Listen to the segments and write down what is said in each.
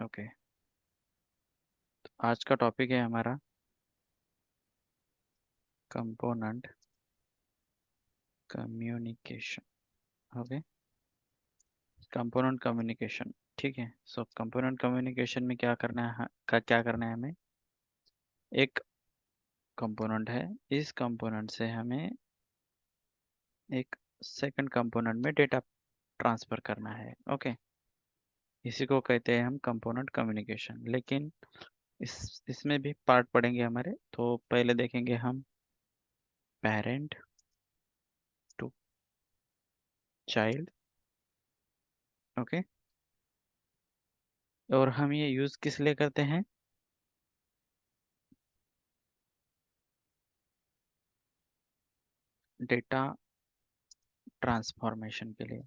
Okay, तो आज का टॉपिक है हमारा component communication. Okay, component communication. ठीक है। सो कंपोनेंट कम्युनिकेशन में क्या करना है, क्या करना है हमें। एक कंपोनेंट है, इस कंपोनेंट से हमें एक सेकंड कंपोनेंट में डेटा ट्रांसफ़र करना है। ओके, इसी को कहते हैं हम कंपोनेंट कम्युनिकेशन। लेकिन इसमें भी पार्ट पढ़ेंगे हमारे। तो पहले देखेंगे हम पेरेंट टू चाइल्ड। ओके, और हम ये यूज़ किस लिए करते हैं। डेटा ट्रांसफॉर्मेशन के लिए।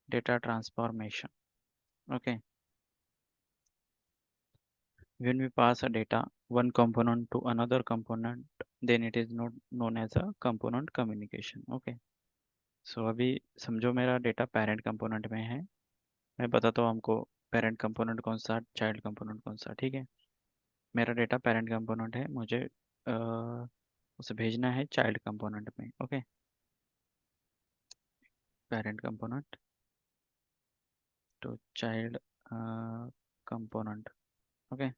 Data transformation. Okay, when we pass a data one component to another component, then it is not known as a component communication. Okay, so अभी समझो मेरा डेटा पेरेंट कंपोनेंट में है। मैं बताता हूँ हमको पेरेंट कंपोनेंट कौन सा, चाइल्ड कंपोनेंट कौन सा। ठीक है, मेरा डेटा पेरेंट कंपोनेंट है, मुझे उसे भेजना है चाइल्ड कंपोनेंट में। Okay, parent component to child component. Okay,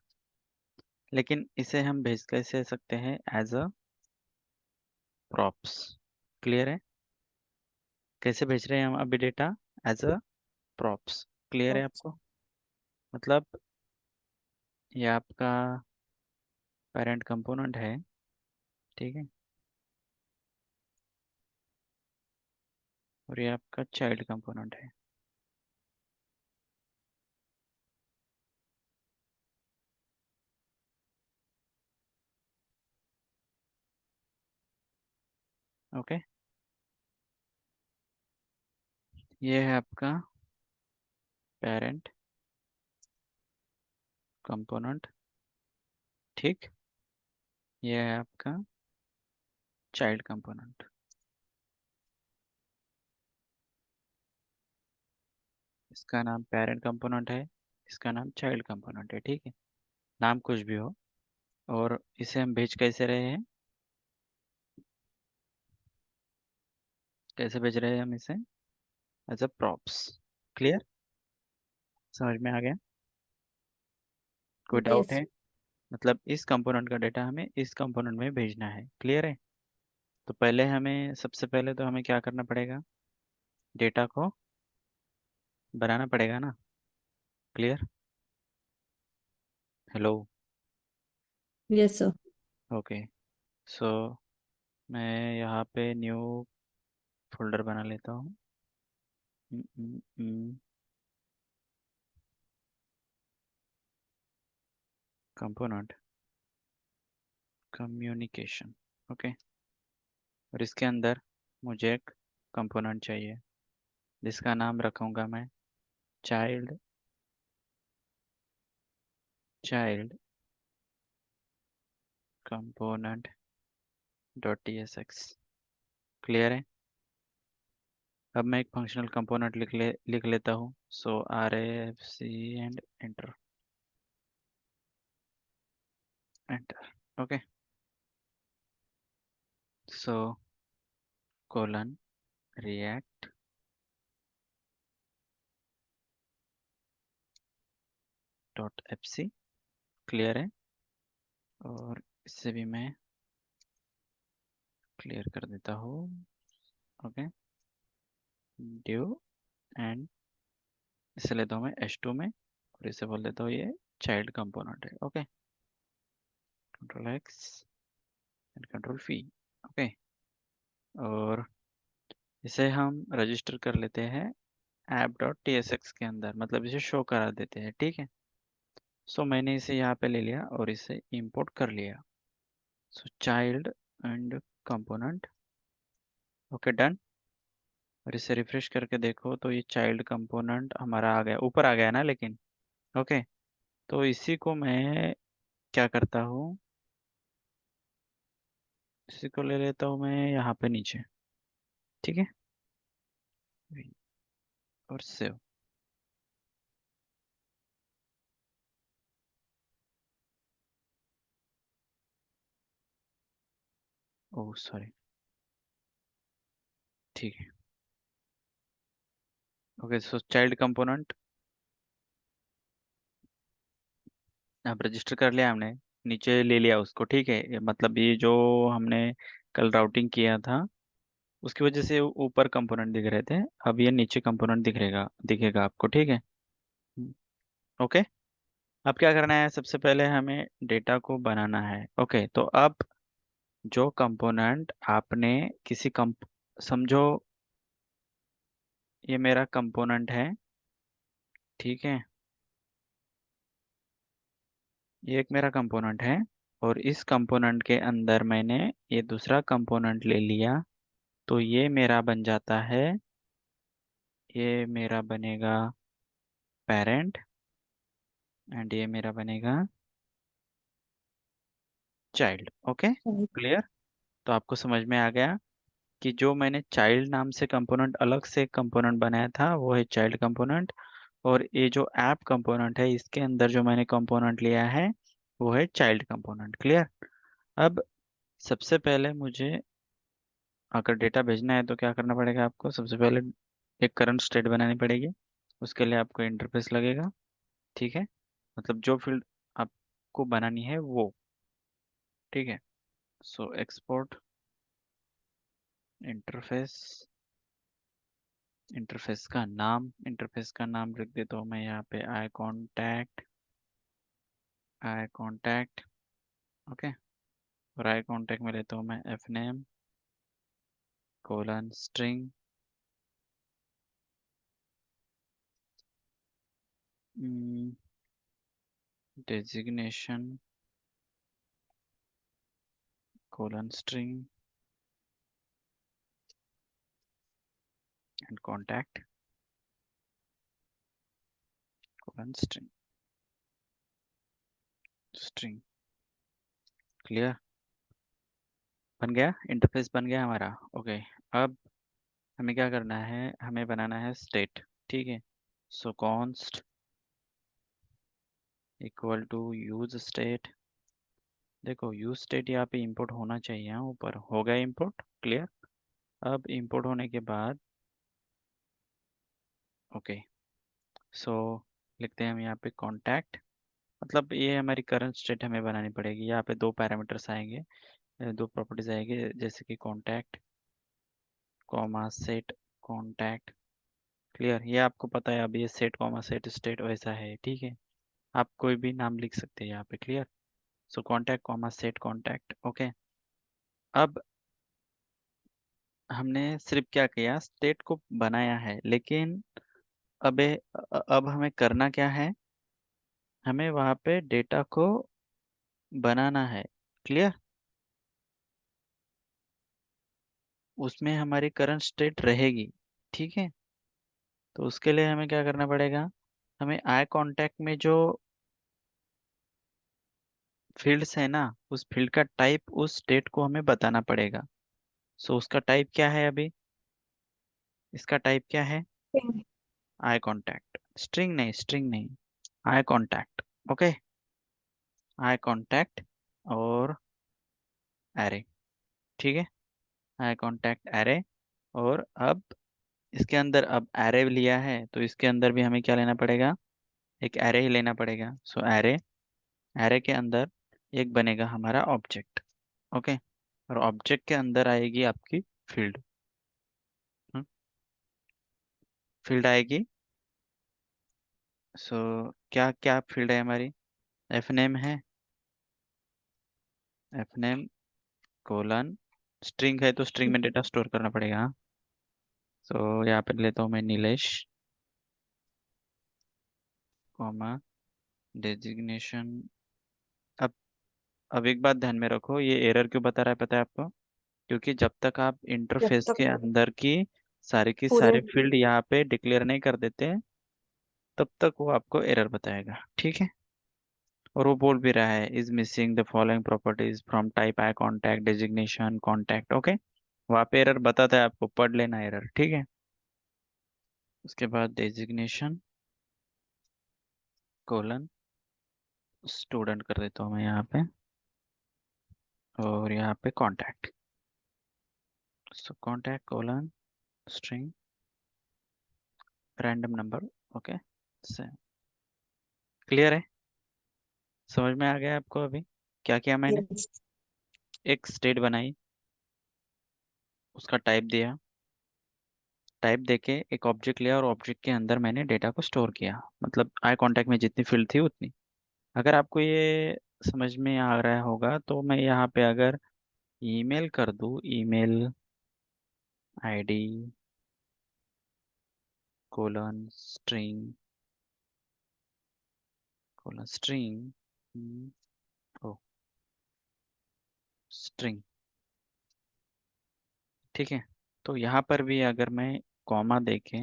लेकिन इसे हम भेज कैसे सकते हैं, एज अ प्रॉप्स। क्लियर है, कैसे भेज रहे हैं हम अभी data, as a props. Clear है आपको। मतलब ये आपका पेरेंट कंपोनेंट है, ठीक है, और ये आपका चाइल्ड कंपोनेंट है। ओके, ये है आपका पेरेंट कंपोनेंट। ठीक, ये है आपका चाइल्ड कंपोनेंट। इसका नाम पेरेंट कंपोनेंट है, इसका नाम चाइल्ड कंपोनेंट है। ठीक है, नाम कुछ भी हो। और इसे हम भेज कैसे रहे हैं, कैसे भेज रहे हैं हम इसे, एज अ प्रॉप्स। क्लियर, समझ में आ गया। कोई डाउट यस। है। मतलब इस कंपोनेंट का डेटा हमें इस कंपोनेंट में भेजना है। क्लियर है। तो पहले हमें, सबसे पहले तो हमें क्या करना पड़ेगा, डेटा को बनाना पड़ेगा ना। Clear, hello. Yes sir. Okay, so मैं यहाँ पे न्यू फोल्डर बना लेता हूँ। Component communication. ओके, और इसके अंदर मुझे एक कंपोनेंट चाहिए, जिसका नाम रखूँगा मैं child. Child component dot T S X. Clear है। अब मैं एक फंक्शनल कंपोनेंट लिख लेता हूँ। So R A F C and enter. Enter. Okay, so colon React dot F C. Clear है। और इससे भी मैं क्लियर कर देता हूँ। ओके, ड्यू एंड इसे लेता हूँ मैं H2 में, और इसे बोल देता हूँ ये चाइल्ड कंपोनेंट है। Okay, control x and control fee. Okay, और इसे हम रजिस्टर कर लेते हैं app dot T S x के अंदर, मतलब इसे शो करा देते हैं। ठीक है, सो मैंने इसे यहाँ पे ले लिया और इसे इंपोर्ट कर लिया। So child and component. Okay, done. और इसे रिफ्रेश करके देखो तो ये चाइल्ड कंपोनेंट हमारा आ गया, ऊपर आ गया ना। लेकिन ओके, तो इसी को मैं क्या करता हूँ, इसी को ले लेता हूँ मैं यहाँ पे नीचे। ठीक है, और सेव। ओह सॉरी, ठीक है। ओके, सो चाइल्ड कंपोनेंट अब रजिस्टर कर लिया हमने, नीचे ले लिया उसको, ठीक है। मतलब ये जो हमने कल राउटिंग किया था उसकी वजह से ऊपर कंपोनेंट दिख रहे थे, अब ये नीचे कंपोनेंट दिखेगा दिखेगा आपको, ठीक है। ओके, अब क्या करना है, सबसे पहले हमें डेटा को बनाना है। ओके, तो अब जो कंपोनेंट आपने किसी कंप समझो, ये मेरा कंपोनेंट है, ठीक है। ये एक मेरा कंपोनेंट है, और इस कंपोनेंट के अंदर मैंने ये दूसरा कंपोनेंट ले लिया, तो ये मेरा बन जाता है, ये मेरा बनेगा पेरेंट, एंड ये मेरा बनेगा चाइल्ड। Okay, Right. क्लियर। तो आपको समझ में आ गया कि जो मैंने चाइल्ड नाम से कंपोनेंट अलग से कंपोनेंट बनाया था वो है चाइल्ड कंपोनेंट, और ये जो ऐप कंपोनेंट है इसके अंदर जो मैंने कंपोनेंट लिया है वो है चाइल्ड कंपोनेंट। क्लियर। अब सबसे पहले मुझे अगर डेटा भेजना है तो क्या करना पड़ेगा आपको, सबसे पहले एक करंट स्टेट बनानी पड़ेगी। उसके लिए आपको इंटरफेस लगेगा, ठीक है। मतलब जो फील्ड आपको बनानी है वो, ठीक है। सो एक्सपोर्ट इंटरफेस, इंटरफेस का नाम लिख देता हूँ मैं यहाँ पे, आई कॉन्टैक्ट। ओके, और आई कॉन्टैक्ट में लेता हूँ मैं F name colon string designation colon string and contact colon string string. Clear, बन गया, इंटरफेस बन गया हमारा। ओके, अब हमें क्या करना है, हमें बनाना है स्टेट, ठीक है। So const equal to use state. देखो यूज स्टेट यहाँ पे इंपोर्ट होना चाहिए, हाँ, ऊपर हो गया इंपोर्ट। क्लियर। अब इंपोर्ट होने के बाद ओके, सो लिखते हैं हम यहाँ पे कांटेक्ट, मतलब ये हमारी करंट स्टेट हमें बनानी पड़ेगी। यहाँ पे दो पैरामीटर्स आएंगे, दो प्रॉपर्टीज आएंगे, जैसे कि contact comma set contact. Clear, ये आपको पता है, अब ये सेट कॉमा सेट स्टेट वैसा है, ठीक है। आप कोई भी नाम लिख सकते हैं यहाँ पे। Clear, so contact comma set contact. Okay, अब हमने सिर्फ क्या किया, स्टेट को बनाया है, लेकिन अब हमें करना क्या है, हमें वहाँ पे डेटा को बनाना है। क्लियर, उसमें हमारी करंट स्टेट रहेगी, ठीक है। तो उसके लिए हमें क्या करना पड़ेगा, हमें आई कांटेक्ट में जो फील्ड्स है ना, उस फील्ड का टाइप उस स्टेट को हमें बताना पड़ेगा। सो उसका टाइप क्या है अभी, इसका टाइप क्या है, Okay. आई कांटेक्ट, स्ट्रिंग नहीं, eye contact. Okay, eye contact और एरे, ठीक है। आई कांटेक्ट एरे, और अब इसके अंदर अब एरे लिया है तो इसके अंदर भी हमें क्या लेना पड़ेगा, एक एरे ही लेना पड़ेगा। सो एरे, एरे के अंदर एक बनेगा हमारा ऑब्जेक्ट। ओके, और ऑब्जेक्ट के अंदर आएगी आपकी फील्ड, फील्ड आएगी। सो क्या क्या फील्ड है हमारी, एफ नेम है, एफ नेम कोलन स्ट्रिंग है, तो स्ट्रिंग में डेटा स्टोर करना पड़ेगा। सो यहाँ पे लेता हूँ मैं नीलेश कॉमा डेजिग्नेशन। अब अब एक बात ध्यान में रखो, ये एरर क्यों बता रहा है पता है आपको, क्योंकि जब तक आप जब इंटरफेस तक के अंदर की पूरे सारे फील्ड यहाँ पे डिक्लेयर नहीं कर देते, तब तक वो आपको एरर बताएगा, ठीक है। और वो बोल भी रहा है is missing the following properties from type eye contact designation contact. Okay, वहाँ पे एरर बताता है, आपको पढ़ लेना एरर, ठीक है। उसके बाद डेजिग्नेशन कोलन स्टूडेंट कर देता हूँ मैं यहाँ पे, और यहाँ पे contact. So contact colon string random number. Okay, से क्लियर है? समझ में आ गया आपको? अभी क्या किया मैंने? Yes. एक स्टेट बनाई, उसका टाइप दिया, टाइप देके एक ऑब्जेक्ट लिया और ऑब्जेक्ट के अंदर मैंने डेटा को स्टोर किया। मतलब आई कांटेक्ट में जितनी फील्ड थी उतनी। अगर आपको ये समझ में आ रहा होगा तो मैं यहाँ पे अगर ईमेल कर दूँ, ईमेल आईडी कोलन स्ट्रिंग ओ स्ट्रिंग, ठीक है। तो यहाँ पर भी अगर मैं कॉमा देके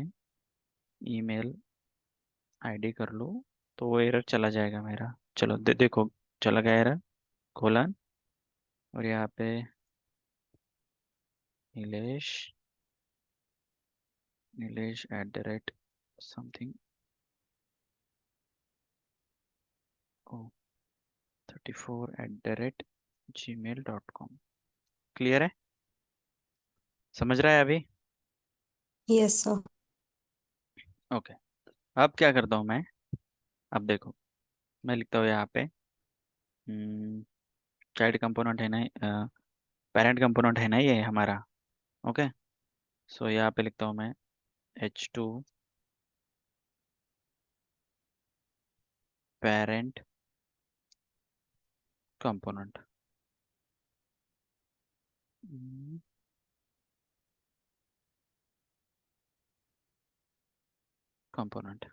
ईमेल आईडी कर लूँ तो वो एरर चला जाएगा मेरा। चलो देखो, चला गया एरर, कोलन, और यहाँ पे Nilesh, Nilesh at the rate something O 34@gmail.com। Clear है? समझ रहा है अभी? Yes, sir. ओके। अब क्या करता हूँ मैं? अब देखो, मैं लिखता हूँ यहाँ पे चाइल्ड कंपोनेंट है ना, पेरेंट कंपोनेंट है ना ये हमारा। ओके, सो यहाँ पे लिखता हूँ मैं H2 पेरेंट कंपोनेंट, कंपोनेंट।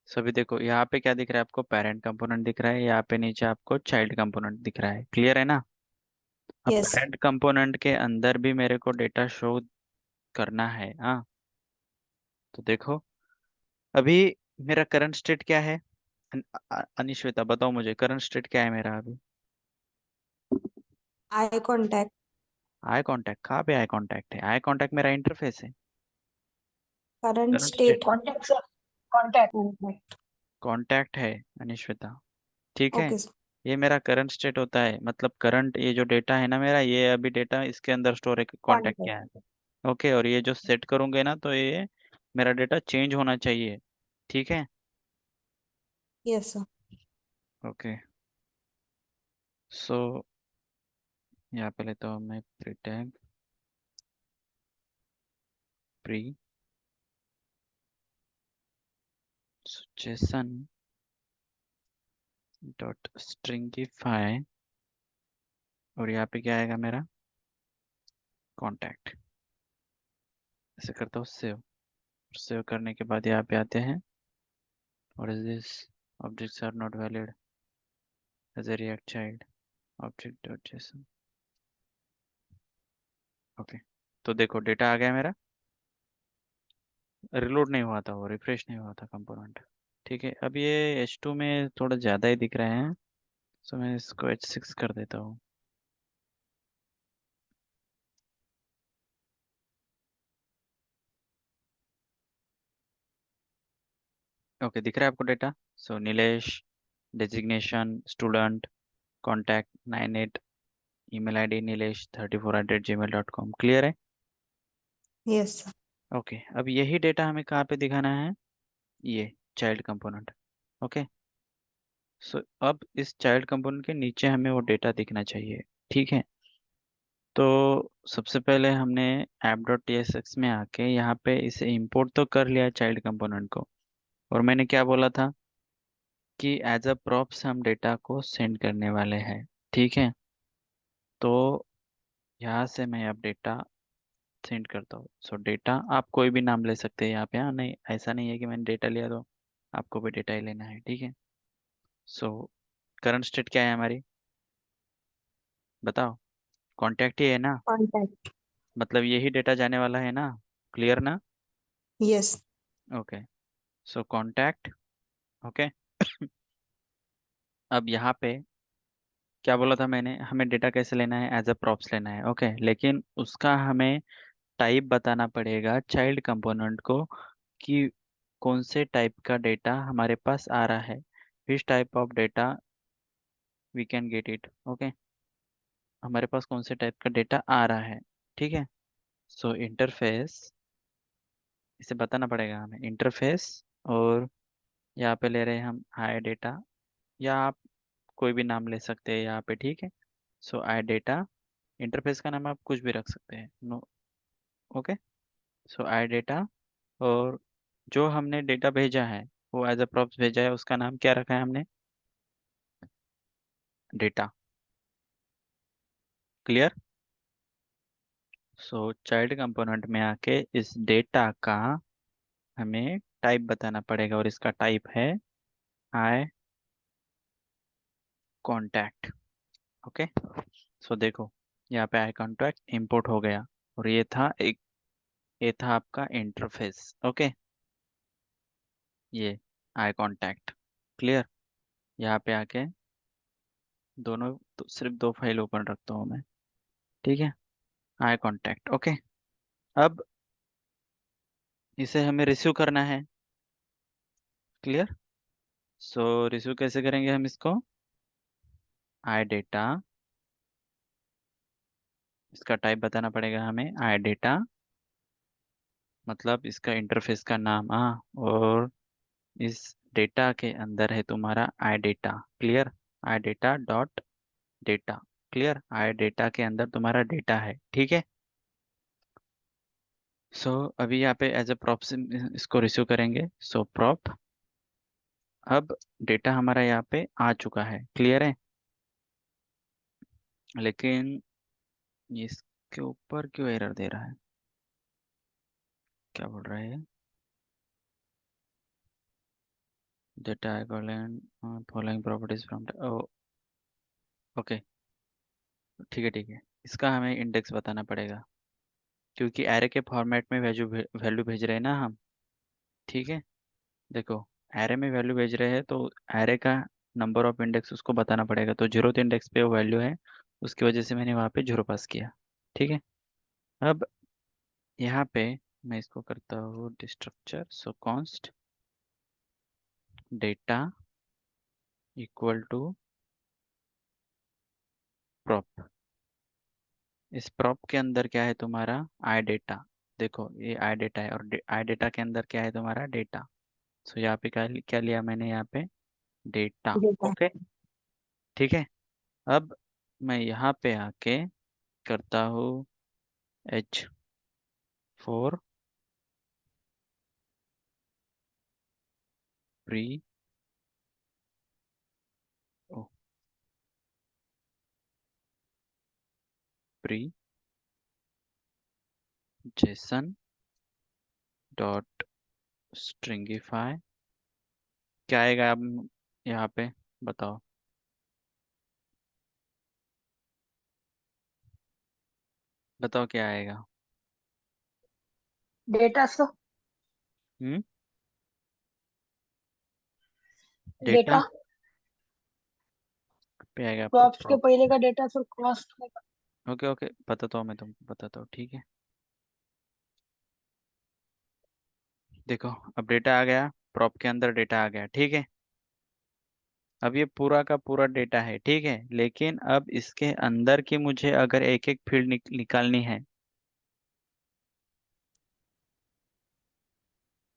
सभी देखो यहाँ पे क्या दिख रहा है आपको? पेरेंट कंपोनेंट दिख रहा है, यहाँ पे नीचे आपको चाइल्ड कंपोनेंट दिख रहा है। क्लियर है ना? अब Yes. पेरेंट कंपोनेंट के अंदर भी मेरे को डेटा शो करना है, हाँ। तो देखो, अभी मेरा करंट स्टेट क्या है? अनिश्वेता बताओ मुझे, करंट स्टेट क्या है मेरा अभी? Eye contact. Eye contact? कहाँ पे आई कांटेक्ट है? आई कांटेक्ट मेरा इंटरफेस है। Current current state state. Contact, sir. Contact. Contact. Contact है अनिश्वेता, ठीक है। Okay, sir. ये मेरा करंट स्टेट होता है, मतलब करंट ये जो डेटा है ना मेरा, ये अभी डेटा इसके अंदर स्टोर है, कांटेक्ट Contact. क्या है। ओके, और ये जो सेट करूंगे ना तो ये मेरा डेटा चेंज होना चाहिए, ठीक है। Yes, sir. ओके, सो यहाँ पे लेता हूँ मैं pre tag, pre JSON dot stringify, और यहाँ पे क्या आएगा मेरा? कॉन्टैक्ट। ऐसे करता हूँ सेव। सेव करने के बाद यहाँ पे आते हैं, और is this objects are not valid as a React child object dot JSON. Okay, तो देखो डेटा आ गया मेरा, रिलोड नहीं हुआ था, वो रिफ्रेश नहीं हुआ था कंपोनेंट, ठीक है। अब ये H2 में थोड़ा ज़्यादा ही दिख रहे हैं, सो मैं इसको H6 कर देता हूँ। ओके, दिख रहा है आपको data? So Nilesh, designation student, contact 98, email ID Nilesh 34@gmail.com। Clear है? Yes, sir. ओके, अब यही डेटा हमें कहाँ पे दिखाना है? ये चाइल्ड कंपोनेंट। ओके, सो अब इस चाइल्ड कंपोनेंट के नीचे हमें वो डेटा दिखना चाहिए, ठीक है। तो सबसे पहले हमने app.tsx में आके यहाँ पे इसे इंपोर्ट तो कर लिया चाइल्ड कंपोनेंट को, और मैंने क्या बोला था कि एज अ प्रॉप्स हम डेटा को सेंड करने वाले हैं, ठीक है। तो यहाँ से मैं अब डेटा सेंड करता हूँ। सो डेटा आप कोई भी नाम ले सकते हैं यहाँ पे, हाँ, नहीं ऐसा नहीं है कि मैंने डेटा लिया तो आपको भी डेटा ही लेना है, ठीक है। सो करंट स्टेट क्या है हमारी? बताओ, कॉन्टैक्ट ही है ना, Contact. मतलब यही डेटा जाने वाला है ना? क्लियर ना? Yes. ओके, सो कॉन्टैक्ट। ओके, अब यहाँ पे क्या बोला था मैंने? हमें डेटा कैसे लेना है? एज अ प्रॉप्स लेना है, ओके। लेकिन उसका हमें टाइप बताना पड़ेगा चाइल्ड कंपोनेंट को, कि कौन से टाइप का डेटा हमारे पास आ रहा है, which type of data we can get it. Okay, हमारे पास कौन से टाइप का डेटा आ रहा है। ठीक है। सो इंटरफेस, इसे बताना पड़ेगा हमें इंटरफेस। और यहाँ पे ले रहे हैं हम आई डेटा, या आप कोई भी नाम ले सकते हैं यहाँ पे, ठीक है। सो आई डेटा, इंटरफेस का नाम आप कुछ भी रख सकते हैं, no. Okay. So I data, और जो हमने डेटा भेजा है वो एज अ प्रॉप्स भेजा है, उसका नाम क्या रखा है हमने? डेटा। क्लियर। सो चाइल्ड कंपोनेंट में आके इस डेटा का हमें टाइप बताना पड़ेगा, और इसका टाइप है आई कॉन्टैक्ट। ओके। सो देखो, यहाँ पे आई कॉन्टैक्ट इंपोर्ट हो गया, और ये था आपका इंटरफेस। ओके, ये आई कॉन्टैक्ट। क्लियर। यहाँ पे आके दोनों तो सिर्फ दो फाइल ओपन रखता हूँ मैं, ठीक है। Eye contact. ओके। अब इसे हमें रिसीव करना है। क्लियर। सो रिसीव कैसे करेंगे हम इसको? आई डेटा, इसका टाइप बताना पड़ेगा हमें, आई डेटा, मतलब इसका इंटरफेस का नाम। हाँ, और इस डेटा के अंदर है तुम्हारा I data. Clear. I data dot data. Clear. I data के अंदर तुम्हारा डेटा है, ठीक है। सो अभी यहाँ पे एज ए प्रॉप से इसको रिसीव करेंगे। सो प्रॉप, अब डेटा हमारा यहाँ पे आ चुका है। क्लियर है। लेकिन इसके ऊपर क्यों एरर दे रहा है? क्या बोल रहा है? Data following properties from, okay. ठीक है, ठीक है। इसका हमें इंडेक्स बताना पड़ेगा, क्योंकि एरे के फॉर्मेट में वैल्यू भेज रहे हैं ना हम, ठीक है। देखो, एरे में वैल्यू भेज रहे हैं तो एरे का नंबर ऑफ इंडेक्स उसको बताना पड़ेगा, तो 0th इंडेक्स पे वो वैल्यू है, उसकी वजह से मैंने वहाँ पे 0 पास किया, ठीक है। अब यहाँ पे मैं इसको करता हूँ destructure. So const data equal to prop. इस प्रॉप के अंदर क्या है तुम्हारा? I data. देखो, ये आई डेटा है, और आई डेटा के अंदर क्या है तुम्हारा? डेटा। सो यहाँ पे क्या क्या लिया मैंने? यहाँ पे डेटा। डेटा। ओके, ठीक है। अब मैं यहाँ पे आके करता हूँ H4 प्री, ओ प्री जेसन डॉट स्ट्रिंगिफाई। क्या आएगा अब यहाँ पे? बताओ। बताओ क्या आएगा? Data so hmm. Data data पे आएगा आपका प्रॉप्स के प्रॉप। पहले का डेटा फिर कॉस्ट में। ओके, ओके, बताता हूँ मैं तुमको, बताता हूँ, ठीक है। देखो, अब डेटा आ गया, प्रॉप के अंदर डेटा आ गया, ठीक है। अब ये पूरा का पूरा डेटा है, ठीक है। लेकिन अब इसके अंदर की मुझे अगर एक एक फील्ड निकालनी है,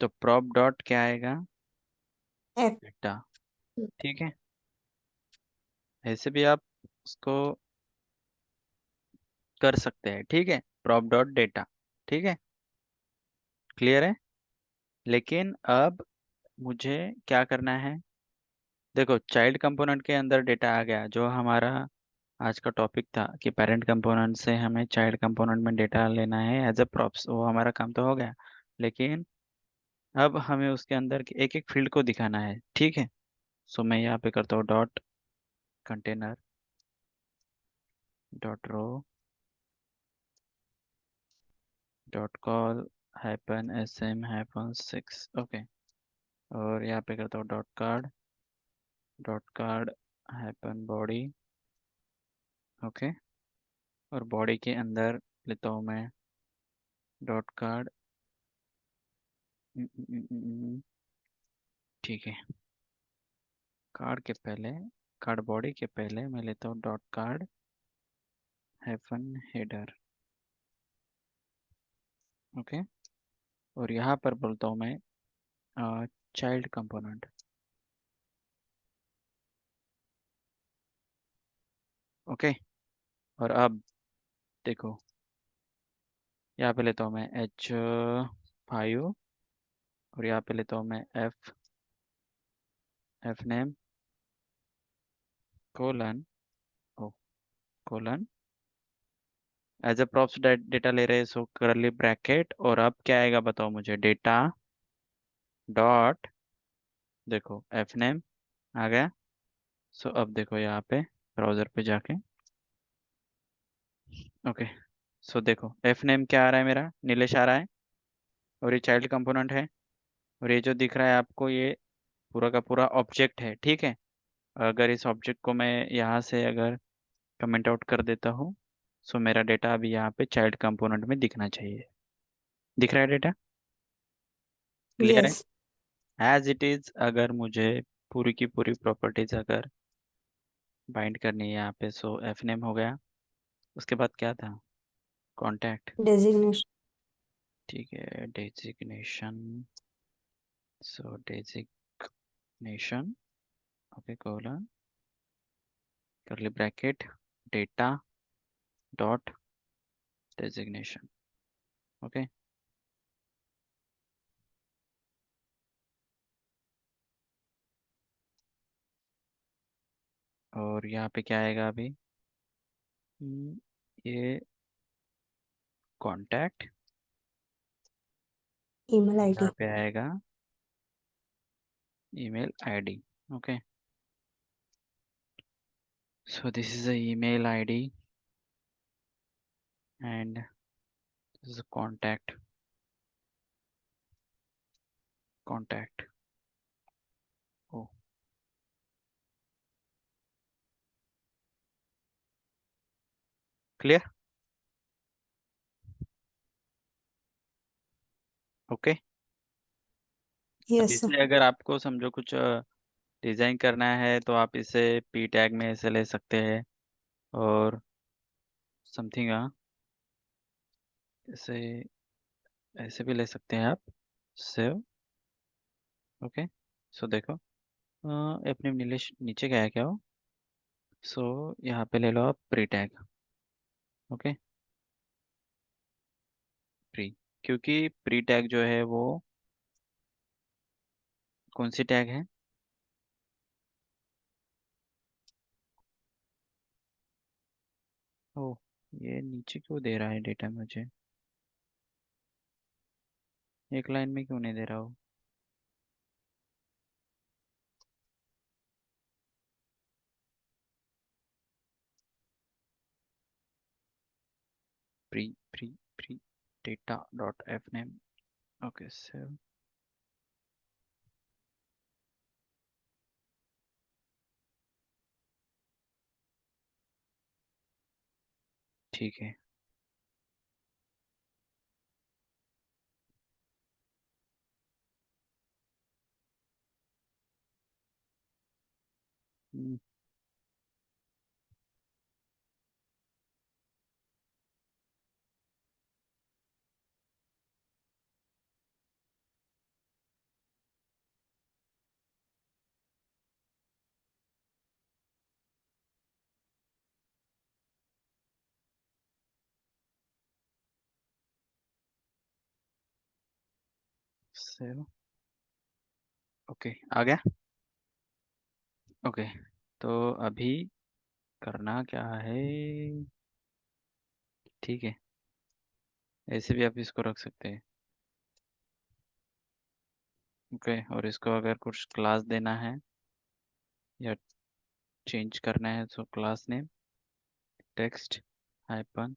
तो प्रॉप डॉट क्या आएगा? एफ। डेटा, ठीक है। ऐसे भी आप उसको कर सकते हैं, ठीक है। प्रॉप डॉट डेटा, ठीक है। क्लियर है। लेकिन अब मुझे क्या करना है? देखो, चाइल्ड कंपोनेंट के अंदर डेटा आ गया, जो हमारा आज का टॉपिक था कि पेरेंट कंपोनेंट से हमें चाइल्ड कंपोनेंट में डेटा लेना है एज अ प्रॉप्स, वो हमारा काम तो हो गया। लेकिन अब हमें उसके अंदर के एक एक फील्ड को दिखाना है, ठीक है। सो मैं यहाँ पे करता हूँ dot container dot row dot col hyphen sm hyphen 6। Okay. और यहाँ पे करता हूँ dot card hyphen body. Okay. और बॉडी के अंदर लेता हूँ मैं डॉट कार्ड, ठीक है। कार्ड के पहले, कार्ड बॉडी के पहले मैं लेता हूँ dot card hyphen header. Okay. और यहाँ पर बोलता हूँ मैं चाइल्ड कंपोनेंट। ओके। और अब देखो, यहाँ पे लेता हूँ मैं H5 और यहाँ पे लेता हूँ मैं F name colon O colon as a props data ले रहे हैं, सो करली ब्रैकेट। और अब क्या आएगा बताओ मुझे, डेटा डॉट, देखो एफ नेम आ गया। सो अब देखो यहाँ पे ब्राउजर पे जाके, ओके। सो देखो एफ नेम क्या आ रहा है, मेरा नीलेश आ रहा है, और ये चाइल्ड कंपोनेंट है। और ये जो दिख रहा है आपको, ये पूरा का पूरा ऑब्जेक्ट है, ठीक है। अगर इस ऑब्जेक्ट को मैं यहाँ से अगर कमेंट आउट कर देता हूँ, सो मेरा डेटा अभी यहाँ पे चाइल्ड कंपोनेंट में दिखना चाहिए। दिख रहा है डेटा? क्लियर है? यस। एज इट इज, अगर मुझे पूरी की पूरी प्रॉपर्टीज अगर बाइंड करनी है यहाँ पे, सो एफ नेम हो गया। उसके बाद क्या था, कॉन्टैक्ट। डेजिग्नेशन। ठीक है, designation. So designation, okay, colon curly bracket data dot designation. Okay. और यहाँ पे क्या आएगा अभी, ये कॉन्टैक्ट, ईमेल यहाँ आईडी। पे आएगा email id। okay, so this is the email id and this is a contact oh, clear? Okay. अब यस सर। इसे अगर आपको समझो कुछ डिजाइन करना है, तो आप इसे पी टैग में ऐसे ले सकते हैं, और समथिंग इसे ऐसे भी ले सकते हैं आप, सेव। ओके। सो देखो, अपने नीचे गया क्या हो, सो यहाँ पे ले लो आप प्री टैग। ओके, प्री, क्योंकि प्री टैग जो है वो कौन सी टैग है, ओ, ये नीचे क्यों दे रहा है डेटा मुझे, एक लाइन में क्यों नहीं दे रहा हो। Pre pre pre data dot F name. Okay save. ठीक है। सेव। ओके, आ गया। ओके, तो अभी करना क्या है, ठीक है, ऐसे भी आप इसको रख सकते हैं। ओके, और इसको अगर कुछ क्लास देना है या चेंज करना है, तो class name text hyphen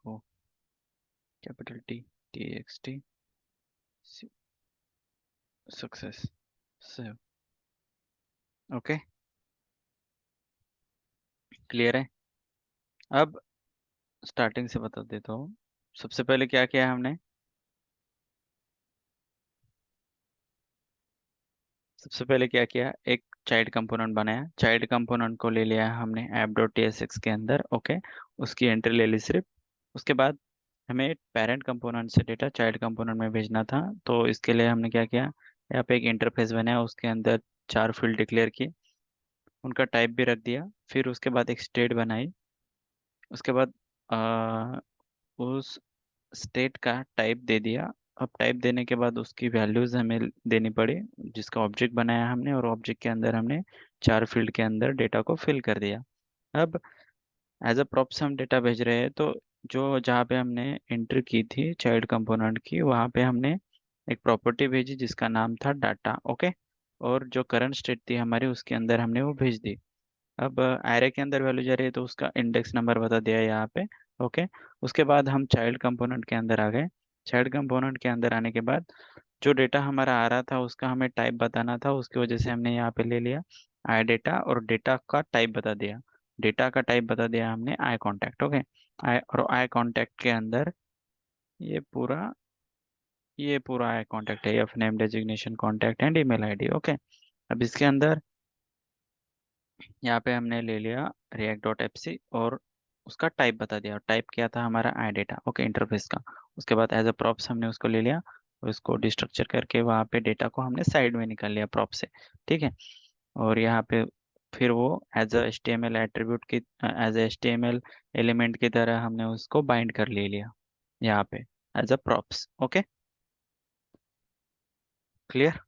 O capital T T X T success, save. Okay, clear है? अब स्टार्टिंग से बता देता हूँ। सबसे पहले क्या किया हमने, सबसे पहले क्या किया, एक चाइल्ड कंपोनेंट बनाया, चाइल्ड कंपोनेंट को ले लिया हमने app dot T S x के अंदर। ओके, उसकी एंट्री ले ली सिर्फ। उसके बाद हमें पेरेंट कंपोनेंट से डेटा चाइल्ड कंपोनेंट में भेजना था। तो इसके लिए हमने क्या किया, यहाँ पे एक इंटरफेस बनाया, उसके अंदर 4 फील्ड डिक्लेयर किए, उनका टाइप भी रख दिया। फिर उसके बाद एक स्टेट बनाई। उसके बाद उस स्टेट का टाइप दे दिया। अब टाइप देने के बाद उसकी वैल्यूज हमें देनी पड़ी, जिसका ऑब्जेक्ट बनाया हमने, और ऑब्जेक्ट के अंदर हमने 4 फील्ड के अंदर डेटा को फिल कर दिया। अब एज अ प्रॉप्स हम डेटा भेज रहे हैं, तो जो जहाँ पे हमने एंट्री की थी चाइल्ड कंपोनेंट की, वहाँ पे हमने एक प्रॉपर्टी भेजी जिसका नाम था डाटा। ओके। और जो करंट स्टेट थी हमारी, उसके अंदर हमने वो भेज दी। अब एरे के अंदर वैल्यू जा रही है तो उसका इंडेक्स नंबर बता दिया यहाँ पे। ओके। उसके बाद हम चाइल्ड कंपोनेंट के अंदर आ गए। चाइल्ड कंपोनेंट के अंदर आने के बाद जो डेटा हमारा आ रहा था उसका हमें टाइप बताना था, उसकी वजह से हमने यहाँ पे ले लिया आई डेटा, और डेटा का टाइप बता दिया। डेटा का टाइप बता दिया हमने आई कॉन्टैक्ट। ओके। आई, और आई कॉन्टैक्ट के अंदर ये पूरा ये पूरा आई कॉन्टैक्ट है, F name, designation, contact and email ID. Okay. अब इसके अंदर यहाँ पे हमने ले लिया react डॉट एफसी, और उसका टाइप बता दिया, और टाइप किया था हमारा आई डेटा। ओके, इंटरफेस का। उसके बाद एज अ प्रॉप्स हमने उसको ले लिया, और उसको डिस्ट्रक्चर करके वहाँ पे डेटा को हमने साइड में निकाल लिया प्रॉप से। ठीक है। और यहाँ पे फिर वो एज अ HTML एट्रीब्यूट की, एज अ HTML एलिमेंट की तरह हमने उसको बाइंड कर ले लिया यहाँ पे as a props. Okay, clear?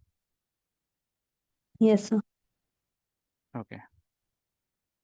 yes sir. Okay.